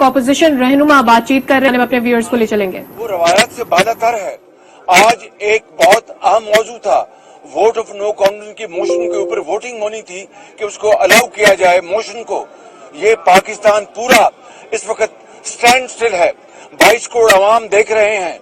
Opposition رہنما بات چیت کر رہے ہیں, اپنے ویورز کو لے چلیں گے. وہ روایت سے بالاتر ہے. آج ایک بہت اہم موضوع تھا, ووٹ آف نو کانفیڈنس کی موشن کے اوپر ووٹنگ ہونی تھی کہ اس کو الاؤ کیا جائے موشن کو. یہ پاکستان پورا اس وقت سٹینڈ سٹل ہے, 22 کروڑ عوام دیکھ رہے ہیں,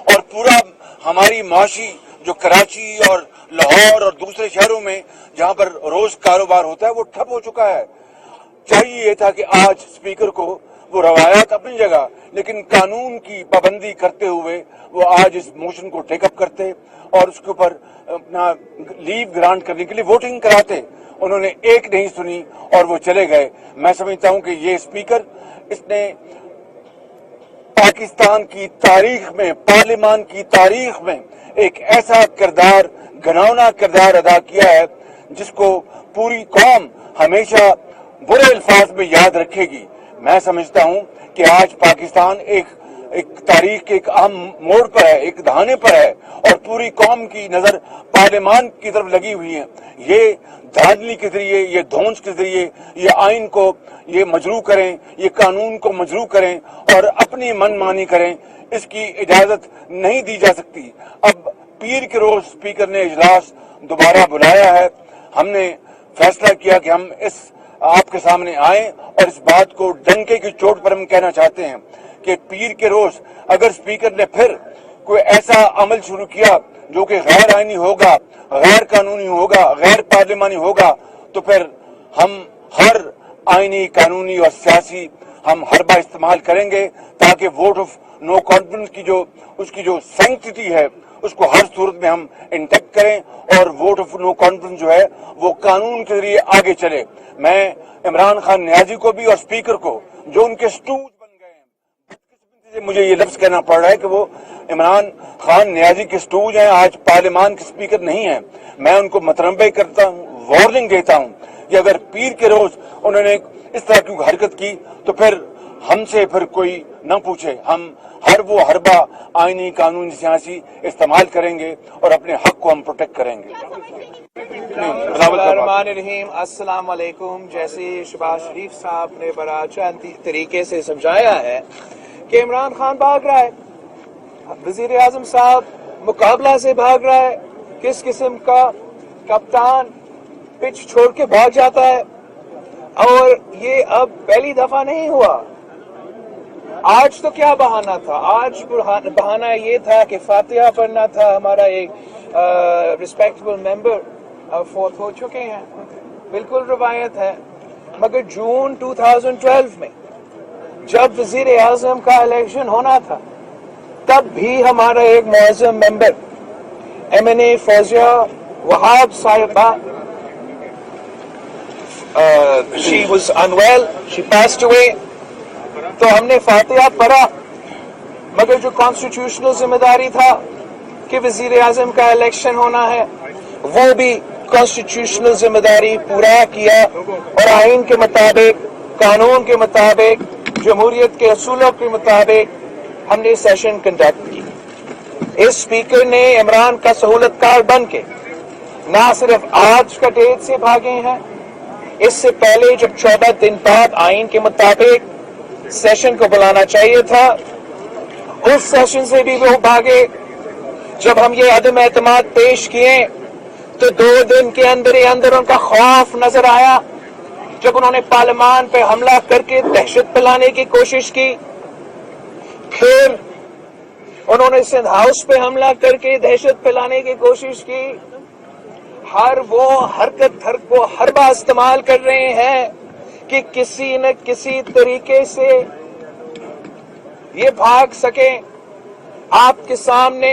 اور پورا ہماری معاشی جو کراچی اور لاہور اور دوسرے شہروں میں جہاں پر روز کاروبار ہوتا ہے وہ ٹھپ ہو چکا ہے. چاہیے یہ تھا کہ آج اسپیکر کو وہ روایات اپنی جگہ لیکن قانون کی پابندی کرتے ہوئے وہ آج اس موشن کو ٹیک اپ کرتے اور اس کے اوپر اپنا لیو گرانٹ کرنے کے لیے ووٹنگ کراتے. انہوں نے ایک نہیں سنی اور وہ چلے گئے. میں سمجھتا ہوں کہ یہ اسپیکر اس نے پاکستان کی تاریخ میں, پارلیمان کی تاریخ میں ایک ایسا کردار, گھناؤنا کردار ادا کیا ہے جس کو پوری قوم ہمیشہ برے الفاظ میں یاد رکھے گی. میں سمجھتا ہوں کہ آج پاکستان ایک تاریخ کے ایک اہم موڑ پر ہے, ایک دہانے پر ہے, اور پوری قوم کی نظر پارلیمان کی طرف لگی ہوئی ہے. یہ دھاندلی کے ذریعے, یہ دھونس کے ذریعے یہ آئین کو یہ مجروح کریں, یہ قانون کو مجروح کریں اور اپنی من مانی کریں, اس کی اجازت نہیں دی جا سکتی. اب پیر کے روز اسپیکر نے اجلاس دوبارہ بلایا ہے. ہم نے فیصلہ کیا کہ ہم آپ کے سامنے آئیں اور اس بات کو ڈنکے کی چوٹ پر ہم کہنا چاہتے ہیں کہ پیر کے روز اگر اسپیکر نے پھر کوئی ایسا عمل شروع کیا جو کہ غیر آئینی ہوگا, غیر قانونی ہوگا, غیر پارلیمانی ہوگا, تو پھر ہم ہر آئینی, قانونی اور سیاسی ہم حربہ استعمال کریں گے تاکہ ووٹ آف نو کانفیڈنس کی جو سینکٹیٹی ہے اس کو ہر صورت میں ہم انٹیکٹ کریں اور ووٹ آف نو کانفیڈنس جو ہے وہ قانون کے ذریعے آگے چلے. میں عمران خان نیازی کو بھی اور اسپیکر کو جو ان کے سٹوج بن گئے ہیں, مجھے یہ لفظ کہنا پڑ رہا ہے کہ وہ عمران خان نیازی کے سٹوج ہیں, آج پارلیمان کے اسپیکر نہیں ہیں. میں ان کو متنبع کرتا ہوں, وارننگ دیتا ہوں کہ اگر پیر کے روز انہوں نے اس طرح کی حرکت کی تو پھر ہم سے پھر کوئی نہ پوچھے, ہم ہر وہ حربہ آئینی, قانونی, سیاسی استعمال کریں گے اور اپنے حق کو ہم پروٹیکٹ کریں گے. الرحمن الرحیم. السلام علیکم. جیسے شہباز شریف صاحب نے بڑا اچھا طریقے سے سمجھایا ہے کہ عمران خان بھاگ رہا ہے, وزیر اعظم صاحب مقابلہ سے بھاگ رہا ہے, کس قسم کا کپتان پچ چھوڑ کے بھاگ جاتا ہے, اور یہ اب پہلی دفعہ نہیں ہوا. آج تو کیا بہانہ تھا, آج بہانہ یہ تھا کہ فاتحہ پڑھنا تھا. ہمارا ایک ریسپیکٹبل ممبر فوت ہو چکے ہیں, بالکل روایت ہے. مگر جون 2012 میں جب وزیر اعظم کا الیکشن ہونا تھا تب بھی ہمارا ایک معظم ممبر MNA فوزیہ وہاب صاحبہ, she was unwell, she passed away. تو ہم نے فاتحہ پڑھا, مگر جو کانسٹیٹیوشنل ذمہ داری تھا کہ وزیر اعظم کا الیکشن ہونا ہے وہ بھی کانسٹیٹیوشنل ذمہ داری پورا کیا, اور آئین کے مطابق, قانون کے مطابق, جمہوریت کے اصولوں کے مطابق ہم نے سیشن کنڈکٹ کی. اس اسپیکر نے عمران کا سہولت کار بن کے نہ صرف آج کا ڈیٹ سے بھاگے ہیں, اس سے پہلے جب 14 دن بعد آئین کے مطابق سیشن کو بلانا چاہیے تھا اس سیشن سے بھی وہ بھاگے. جب ہم یہ عدم اعتماد پیش کیے تو 2 دن کے اندر ہی اندر ان کا خوف نظر آیا. جب انہوں نے پارلیمان پہ حملہ کر کے دہشت پھیلانے کی کوشش کی, پھر انہوں نے سندھ ہاؤس پہ حملہ کر کے دہشت پھیلانے کی کوشش کی. ہر وہ حرکت کو حربہ استعمال کر رہے ہیں کہ کسی نہ کسی طریقے سے یہ بھاگ سکیں. آپ کے سامنے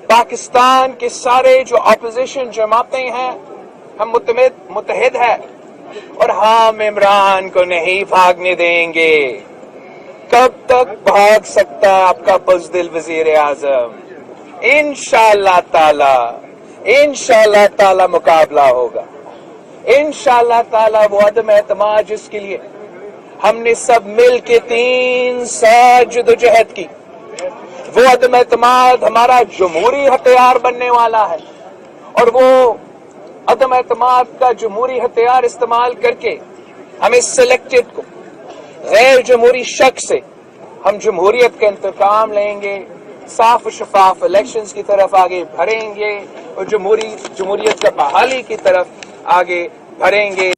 پاکستان کے سارے جو اپوزیشن جماعتیں ہیں ہم متحد ہیں, اور ہم عمران کو نہیں بھاگنے دیں گے. کب تک بھاگ سکتا ہے آپ کا بزدل وزیر اعظم؟ انشاءاللہ تعالی مقابلہ ہوگا. انشاءاللہ تعالی وہ عدم اعتماد جس کے لیے ہم نے سب مل کے 3 سال جدوجہد کی, وہ عدم اعتماد ہمارا جمہوری ہتھیار بننے والا ہے, اور وہ عدم اعتماد کا جمہوری ہتھیار استعمال کر کے ہمیں سلیکٹڈ کو غیر جمہوری شک سے ہم جمہوریت کا انتقام لیں گے، صاف و شفاف الیکشنز کی طرف آگے بڑھیں گے اور جمہوریت کا بحالی کی طرف آگے بڑھیں گے۔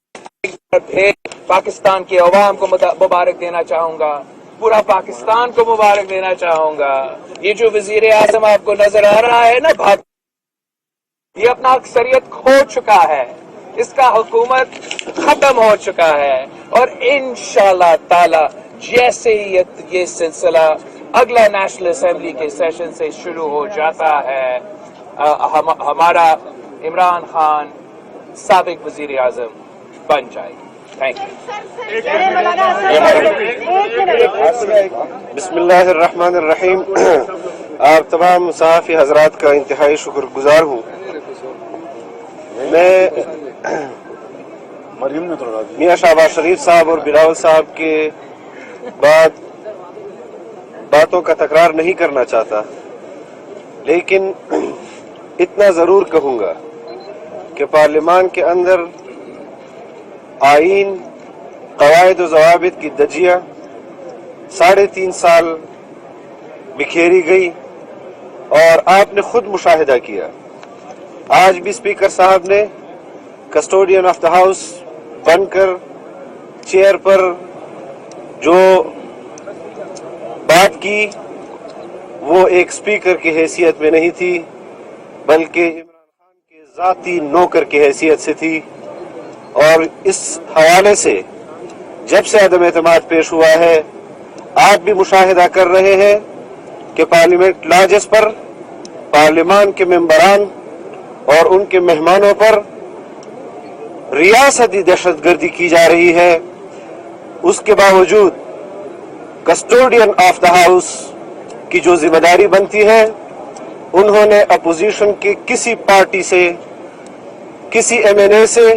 پھر پاکستان کے عوام کو مبارک دینا چاہوں گا، پورا پاکستان کو مبارک دینا چاہوں گا۔ یہ جو وزیر اعظم آپ کو نظر آ رہا ہے نا، یہ اپنا اکثریت کھو چکا ہے، اس کا حکومت ختم ہو چکا ہے، اور انشاءاللہ تعالی جیسے ہی یہ سلسلہ اگلا نیشنل اسمبلی کے سیشن سے شروع ہو جاتا ہے، ہمارا عمران خان سابق وزیر اعظم بن جائے گی۔ Thank you. بسم اللہ الرحمن الرحیم۔ آپ تمام صحافی حضرات کا انتہائی شکر گزار ہوں۔ میں میاں شہباز شریف صاحب اور بلاول صاحب کے بعد باتوں کا تکرار نہیں کرنا چاہتا، لیکن اتنا ضرور کہوں گا کہ پارلیمان کے اندر آئین، قواعد و ضوابط کی دجیہ 3.5 سال بکھیری گئی، اور آپ نے خود مشاہدہ کیا۔ آج بھی اسپیکر صاحب نے کسٹوڈین آف دا ہاؤس بن کر چیئر پر جو بات کی وہ ایک اسپیکر کی حیثیت میں نہیں تھی، بلکہ عمران خان کے ذاتی نوکر کی حیثیت سے تھی، اور اس حوالے سے جب سے عدم اعتماد پیش ہوا ہے آپ بھی مشاہدہ کر رہے ہیں کہ پارلیمنٹ لاجز پر، پارلیمان کے ممبران اور ان کے مہمانوں پر ریاستی دہشت گردی کی جا رہی ہے۔ اس کے باوجود کسٹوڈین آف دا ہاؤس کی جو ذمہ داری بنتی ہے، انہوں نے اپوزیشن کی کسی پارٹی سے، کسی ایم این اے سے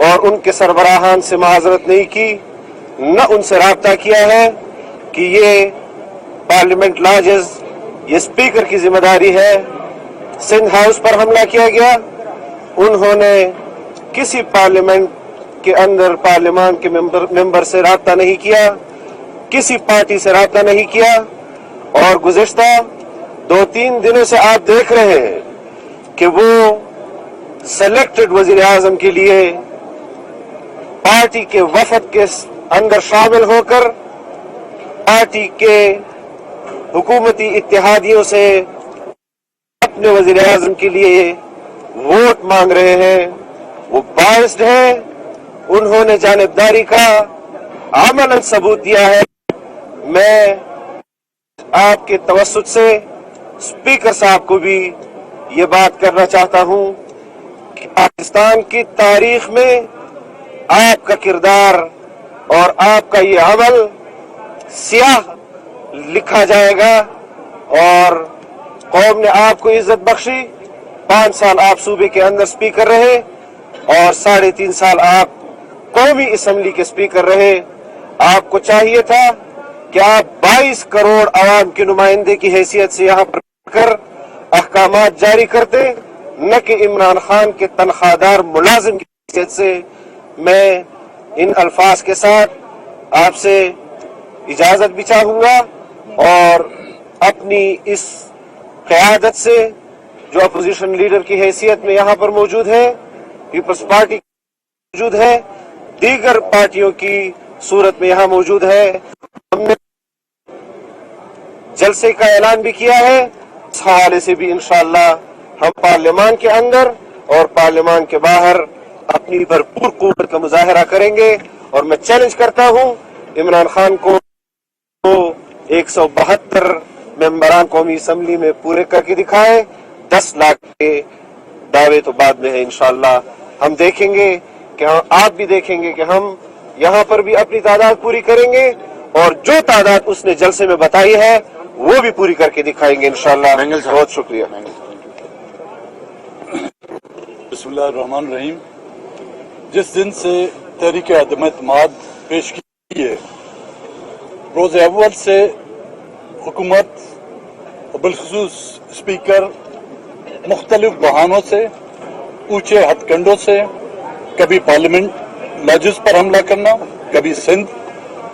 اور ان کے سربراہان سے معذرت نہیں کی، نہ ان سے رابطہ کیا ہے کہ یہ پارلیمنٹ لاجز، یہ اسپیکر کی ذمہ داری ہے۔ سندھ ہاؤس پر حملہ کیا گیا، انہوں نے کسی پارلیمنٹ کے اندر پارلیمان کے ممبر سے رابطہ نہیں کیا، کسی پارٹی سے رابطہ نہیں کیا، اور گزشتہ 2-3 دنوں سے آپ دیکھ رہے ہیں کہ وہ سلیکٹڈ وزیر اعظم کے لیے پارٹی کے وفد کے اندر شامل ہو کر پارٹی کے حکومتی اتحادیوں سے اپنے وزیر اعظم کے لیے ووٹ مانگ رہے ہیں۔ وہ باعث ہیں، انہوں نے جانبداری کا عملاً ثبوت دیا ہے۔ میں آپ کے توسط سے اسپیکر صاحب کو بھی یہ بات کرنا چاہتا ہوں کہ پاکستان کی تاریخ میں آپ کا کردار اور آپ کا یہ عمل سیاہ لکھا جائے گا، اور قوم نے آپ کو عزت بخشی۔ 5 سال آپ صوبے کے اندر اسپیکر رہے، اور 3.5 سال آپ قومی اسمبلی کے اسپیکر رہے۔ آپ کو چاہیے تھا کہ آپ 22 کروڑ عوام کے نمائندے کی حیثیت سے یہاں پر کر احکامات جاری کرتے، نہ کہ عمران خان کے تنخواہ دار ملازم کی حیثیت سے۔ میں ان الفاظ کے ساتھ آپ سے اجازت بھی چاہوں گا، اور اپنی اس قیادت سے جو اپوزیشن لیڈر کی حیثیت میں یہاں پر موجود ہے، پیپلز پارٹی موجود ہے، دیگر پارٹیوں کی صورت میں یہاں موجود ہے، ہم نے جلسے کا اعلان بھی کیا ہے۔ اس حوالے سے بھی انشاءاللہ ہم پارلیمان کے اندر اور پارلیمان کے باہر اپنی بھرپور قوت کا مظاہرہ کریں گے، اور میں چیلنج کرتا ہوں عمران خان کو 172 ممبران قومی اسمبلی میں پورے کر کے دکھائے۔ 10 لاکھ کے دعوے تو بعد میں ہے، انشاءاللہ ہم دیکھیں گے کہ آپ بھی دیکھیں گے کہ ہم یہاں پر بھی اپنی تعداد پوری کریں گے، اور جو تعداد اس نے جلسے میں بتائی ہے وہ بھی پوری کر کے دکھائیں گے انشاءاللہ۔ بہت شکریہ۔ بسم اللہ الرحمن الرحیم۔ جس دن سے تحریک عدم اعتماد پیش کی ہے، روز اول سے حکومت اور بالخصوص اسپیکر مختلف بہانوں سے، اونچے ہتھ کنڈوں سے، کبھی پارلیمنٹ لاجز پر حملہ کرنا، کبھی سندھ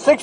6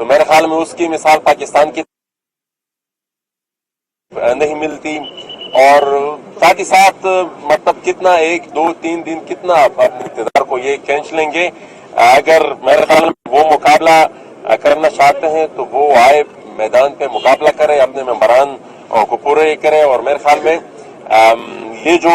تو میرے خیال میں اس کی مثال پاکستان کی نہیں ملتی. اور ساتھ ہی ساتھ مطلب کتنا 1 2 3 دن کتنا اپنے اقتدار کو یہ کھینچ لیں گے. اگر میرے خیال میں وہ مقابلہ کرنا چاہتے ہیں تو وہ آئے میدان پہ مقابلہ کرے, اپنے ممبران کو پورے کرے. اور میرے خیال میں یہ جو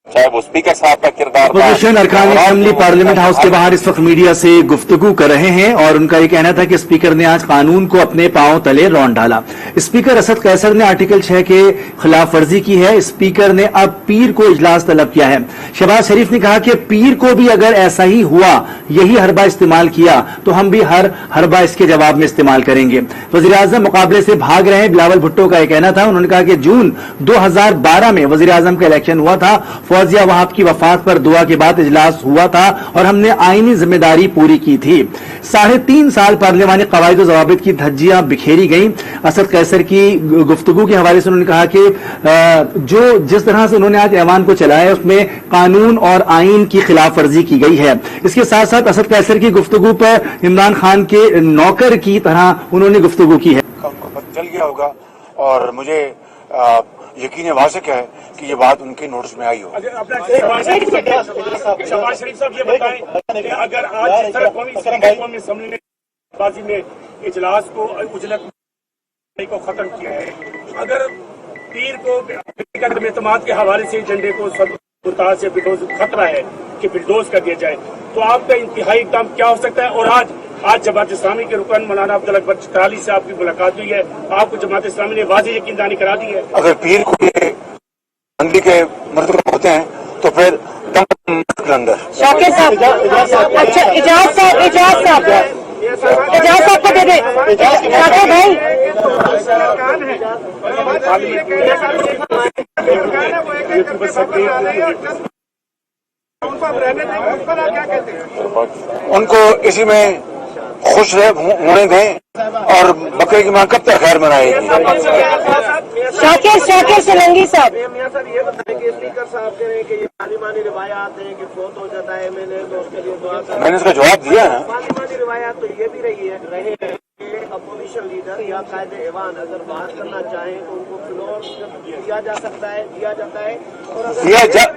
چاہے وہ اسپیکر صاحب کا کردار اپوزیشن ارکان اسمبلی پارلیمنٹ ہاؤس کے باہر اس وقت میڈیا سے گفتگو کر رہے ہیں اور ان کا یہ کہنا تھا کہ اسپیکر نے آج قانون کو اپنے پاؤں تلے رون ڈالا. اسپیکر اسد قیصر نے آرٹیکل 6 کے خلاف ورزی کی ہے. اسپیکر نے اب پیر کو اجلاس طلب کیا ہے. شہباز شریف نے کہا کہ پیر کو بھی اگر ایسا ہی ہوا, یہی حربہ استعمال کیا, تو ہم بھی ہر حربہ اس کے جواب میں استعمال کریں گے. وزیر اعظم مقابلے سے بھاگ رہے ہیں. بلاول بھٹو کا یہ کہنا تھا. انہوں نے کہا کہ جون 2012 میں وزیر اعظم کا الیکشن ہوا تھا. فوزیہ وہاب کی وفات پر دعا کے بعد اجلاس ہوا تھا اور ہم نے آئینی ذمہ داری پوری کی تھی. 3.5 سال پارلیمانی قواعد و ضوابط کی دھجیاں بکھیری گئیں. اسد قیصر کی گفتگو کے حوالے سے انہوں نے کہا کہ جس طرح سے انہوں نے آج ایوان کو چلایا اس میں قانون اور آئین کی خلاف ورزی کی گئی ہے. اس کے ساتھ ساتھ اسد قیصر کی گفتگو پر عمران خان کے نوکر کی طرح انہوں نے گفتگو کی ہے. چل گیا ہوگا اور مجھے یقین واثق ہے کہ یہ بات ان کے نوٹس میں آئی ہو. شہباز شریف صاحب یہ بتائیں کہ اگر آج قومی اسمبلی نے بازی میں اجلاس کو اجلت کو ختم کیا ہے, اگر پیر کو اعتماد کے حوالے سے ایجنڈے کو سے خطرہ ہے کہ بلڈوز کر دیا جائے, تو آپ کا انتہائی اقدام کیا ہو سکتا ہے؟ اور آج جماعت اسلامی کے رکن مولانا عبد الاکبر چترالی سے آپ کی ملاقات ہوئی ہے, آپ کو جماعت اسلامی نے واضح یقین دہانی کرا دی ہے. اگر پیر کو بندی کے مرتبہ ہوتے ہیں تو پھر اندر شاکر صاحب, اچھا اجاز صاحب کو دے دیں. شاکر بھائی ان کو اسی میں خوش ہونے دیں اور بکرے کی ماں کب تک خیر منائے گی. شاکر سلنگی صاحب, میاں صاحب یہ بتائیں کہ اسپیکر صاحب کہہ رہے ہیں کہ یہ پارلیمانی روایات ہیں کہ فوت ہو جاتا ہے میں نے تو اس کے لیے دعا کر. میں نے اس کا جواب دیا نا. پارلیمانی روایات تو یہ بھی رہے ہیں کہ اپوزیشن لیڈر یا قائد ایوان اگر بات کرنا چاہیں تو ان کو فلور دیا جا سکتا ہے, دیا جاتا ہے, اور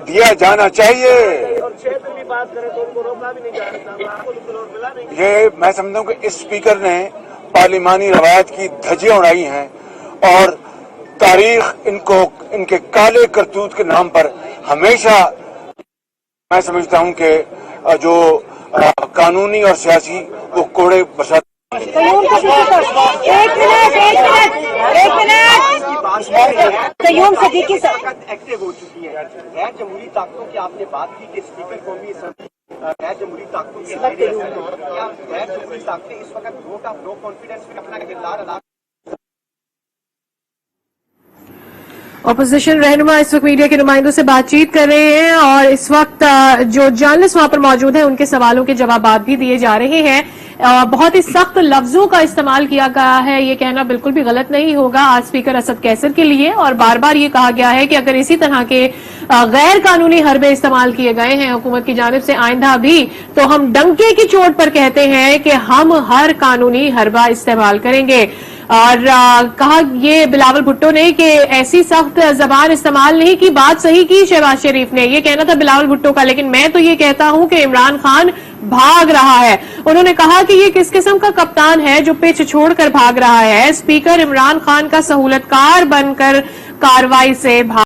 دیا جانا چاہیے. اور 6 دن بھی بات کریں تو ان کو روکا بھی نہیں جا سکتا. آپ کو فلور ملا نہیں. یہ میں سمجھتا ہوں کہ اس اسپیکر نے پارلیمانی روایت کی دھجیاں اڑائی ہیں اور تاریخ ان کے کالے کرتوت کے نام پر ہمیشہ میں سمجھتا ہوں کہ جو قانونی اور سیاسی وہ کوڑے برسات. قیوم صدیقی صاحب ایکٹیو ہو چکی ہے. غیر جمہوری طاقتوں کی آپ نے بات کی کہ اسپیکر قومی غیر جمہوری طاقتوں کی غیر جمہوری طاقتیں اس وقت ووٹ آف نو کانفیڈنس میں اپنا کردار ادا. اپوزیشن رہنما اس وقت میڈیا کے نمائندوں سے بات چیت کر رہے ہیں اور اس وقت جو جرنلسٹ وہاں پر موجود ہیں ان کے سوالوں کے جوابات بھی دیے جا رہے ہیں. بہت ہی سخت لفظوں کا استعمال کیا گیا ہے, یہ کہنا بالکل بھی غلط نہیں ہوگا آج اسپیکر اسد قیصر کے لیے, اور بار بار یہ کہا گیا ہے کہ اگر اسی طرح کے غیر قانونی حربے استعمال کیے گئے ہیں حکومت کی جانب سے آئندہ بھی, تو ہم ڈنکے کی چوٹ پر کہتے ہیں کہ ہم ہر قانونی حربہ استعمال کریں گے. اور کہا یہ بلاول بھٹو نے کہ ایسی سخت زبان استعمال نہیں کی. بات صحیح کی شہباز شریف نے, یہ کہنا تھا بلاول بھٹو کا, لیکن میں تو یہ کہتا ہوں کہ عمران خان بھاگ رہا ہے. انہوں نے کہا کہ یہ کس قسم کا کپتان ہے جو پچ چھوڑ کر بھاگ رہا ہے. اسپیکر عمران خان کا سہولت کار بن کر کاروائی سے بھاگ